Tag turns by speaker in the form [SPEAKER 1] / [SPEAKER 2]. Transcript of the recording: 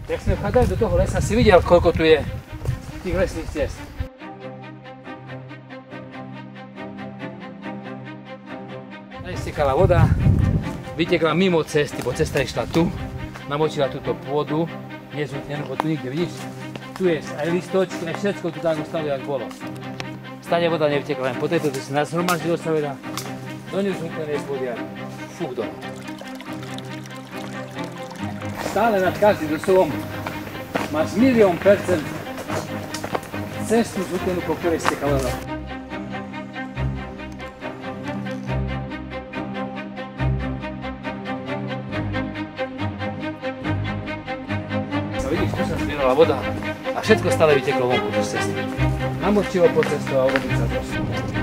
[SPEAKER 1] Jak sme vchádzali do toho lesa, si videl, koľko tu je tých lesných ciest. Stekala voda, vytekla mimo cesty, bo cesta išla tu, namočila túto pôdu, nezútnenú, bo tu nikde vidíš, tu je aj listočky, aj všetko tu tak ostalo, jak bolo. Stade voda nevytekla, len po tejto tu si nazhromaždilo sa veľa, do nezútnenej pôdy a fúk dole. Stále nad každým dosovom máš 1,000,000% cestu zútnenú, po ktorej stekala voda. Vidíš, tu sa zbierala voda a všetko stále vyteklo vonku z cesty. Namočilo po cestu a urobiť sa to.